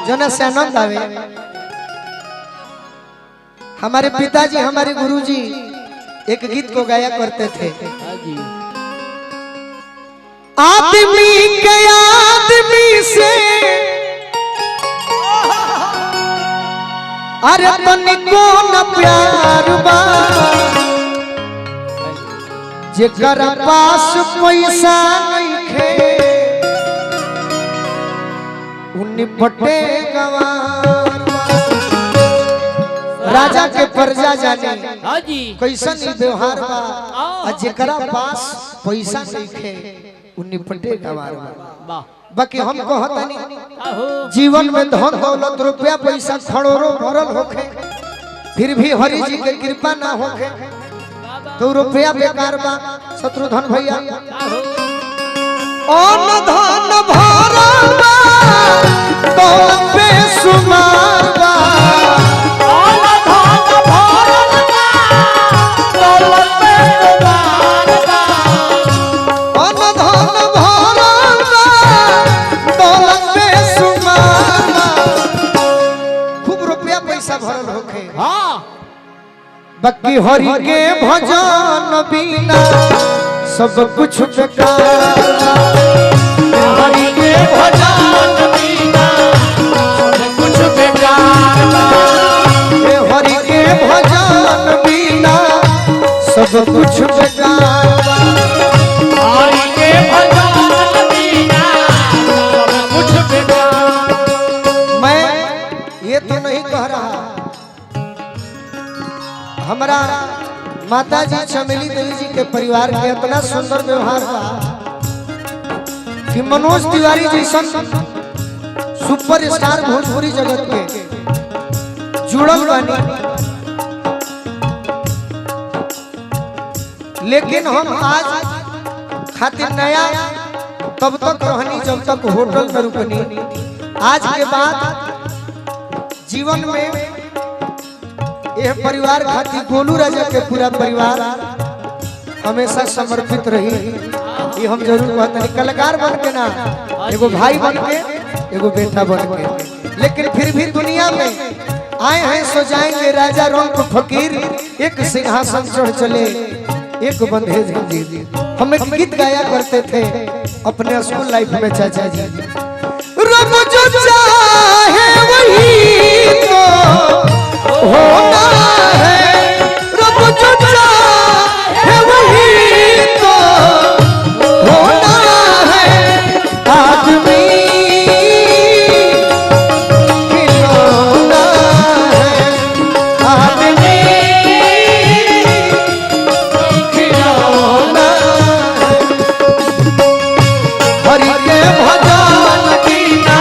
जना से आनंद आवे। हमारे पिताजी हमारे गुरुजी एक गीत को गाया करते थे। आदमी के आदमी से अरे तनिको न प्यार बा, जेकर पास पैसा नइखे उन्नी पटे गवार बा। राजा के प्रजा जाने कैसन व्यवहार बा, जेकरा पास पैसा नइखे उन्नी पटे गवार बा। बाकी हम कहतनी जीवन में धन दौलत रुपया पैसा करोड़ों भरल होखे फिर भी हरि जी के कृपा ना होखे तो रुपया बेकार बा। शत्रुधन भैया अन धन भरल बा दौलत बेसुमार बा, अन धन भरल बा दौलत बेसुमार बा, अन धन भरल बा दौलत बेसुमार बा। खूब रुपया पैसा भरल होखे बाकी हरि के भजन बिना सब कुछ बेकार। हरि के भजन बिना सब कुछ बेकार, हरि के भजन बिना सब कुछ बेकार। हरि के भजन बिना सब कुछ बेकार। मैं ये तो नहीं कह रहा, हमारा माताजी चमेली देवी जी के परिवार के इतना सुंदर व्यवहार बा कि मनोज तिवारी जैसन सुपरस्टार भोजपुरी जगत के जुड़ल बानी। लेकिन हम आज खातिर नया तब तक रहनी जब तक होटल में रुकनी। आज के बाद जीवन में यह परिवार खातिर गोलू राजा के पूरा परिवार हमेशा समर्पित रही। ये हम जरूर कहते हैं, कलाकार बन के ना, एगो भाई बन के, एगो बेटा बन के। लेकिन फिर भी दुनिया में आए हैं सो जाएंगे राजा रंग फकीर, एक सिंहासन चढ़ चले एक बंधे जंजीर। हम एक गीत गाया करते थे अपने स्कूल लाइफ में चाचा जी, रब जो चाहे वही तो होना है, रब जो चाहे वही तो होना है। आदमी खिलौना है, आदमी खिलौना है। हरि के भजन बिना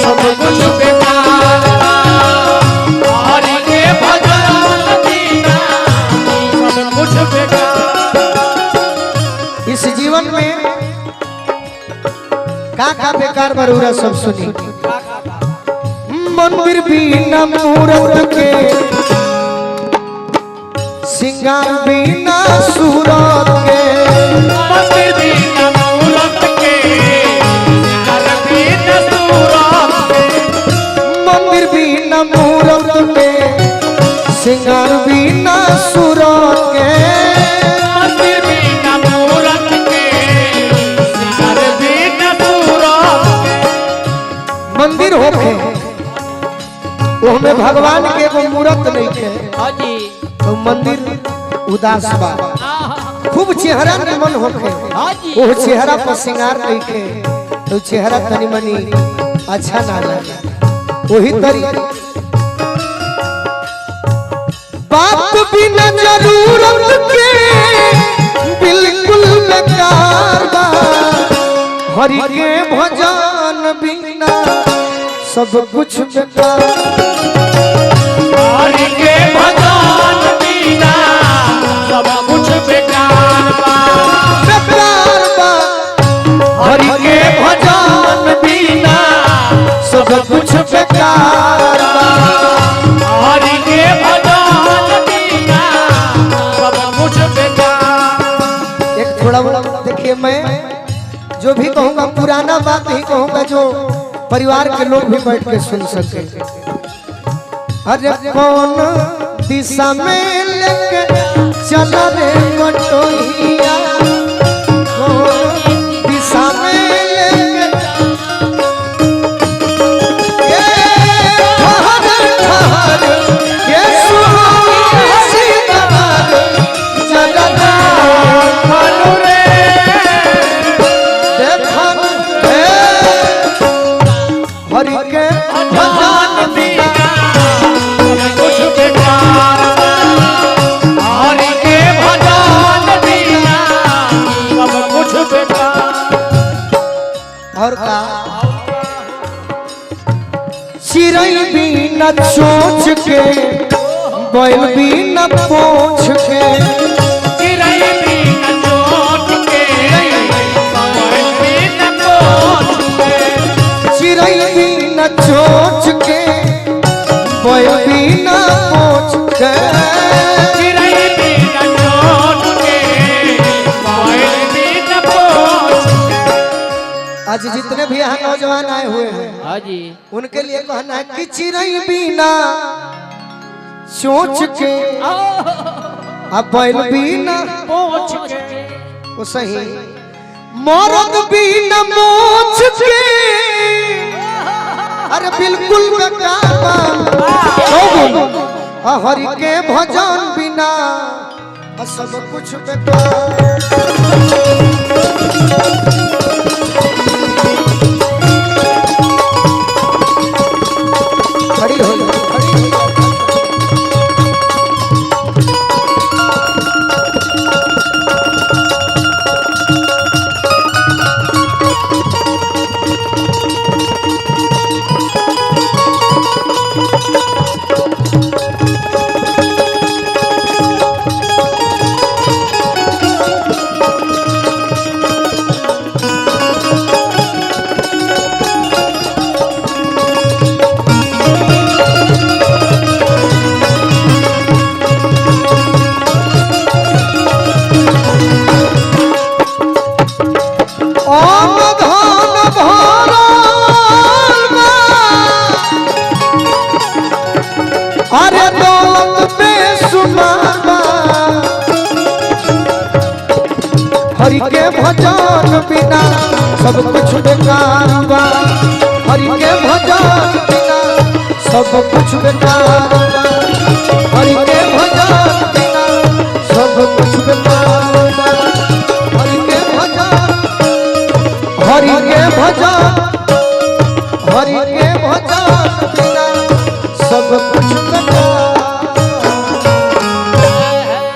सब कुछ बेकार। हरि के भजन बिना सब कुछ बेकार। इस जीवन में का बेकार बरूरा सब सुनी। मंदिर बिना मूरत के, सिंगार बिना सूरत के, मंदिर बिना मूरत के, सिंगार बिना सूरत के, मंदिर बिना मूरत के, सिंगार बिना सूरत के। मंदिर बिना मूरत के, सिंगार बिना सूरत के। मंदिर होके ओहमे भगवान के एगो मूरत नहीं के तो मंदिर उदास बा। खूब चेहरा निमन होके वो चेहरा पर सिंगार नहीं के तो चेहरा तनी मनी अच्छा ना लगे। वही तरी बात बिना जरूरत के बिल्कुल बेकार बा। हरि के भजन बिना सब कुछ बेकार। हरि के भजन बिना सब कुछ बेकार बा, बेकार बा। हरि के भजन बिना सब कुछ बेकार बा। हरि के भजन बिना सब कुछ बेकार। एक थोड़ा देखिए, मैं जो भी कहूँगा पुराना बात ही कहूँगा जो परिवार के लोग भी बैठ के सुन सके। अरे कौन दिशा में लेके चला रे बटोहिया, कौन दिशा में लेके ये ठहर ठहर ये सुहासी बहार चला खानु रे देखन हरि के भजन बिना कुछ बेकार हरि के भजन बिना सब कुछ बेकार। और का चिड़ै भी न चोंच के बैल भी न पोंछ के, चिड़ै भी न चोंच के बैल भी न पोंछ के, चिड़ै भी न चोंच के बैल भी न पोंछ के। चिड़ै भी न चोंच के बैल भी न पोंछ के। आज जितने भी यहाँ नौजवान आए हुए हैं हाँ जी उनके लिए कहना है कि चिड़ै भी न चोंच के अब बैल भी न पोंछ के, वो सही मरद भी न मोछ के। अरे बिल्कुल बेकार हरि के भजन बिना सब कुछ बेकार। खड़ी हो जाओ, खड़ी हो जाओ। अरे दौलत बेशुमार बा हरि के भजन बिना सब कुछ बेकार बा, हरि के भजन बिना सब कुछ बेकार बा, हरि के भजन बिना सब कुछ बेकार बा, हरि के भजन, हरि के भजन, हरि के भजन बिना सब कुछ बेकार।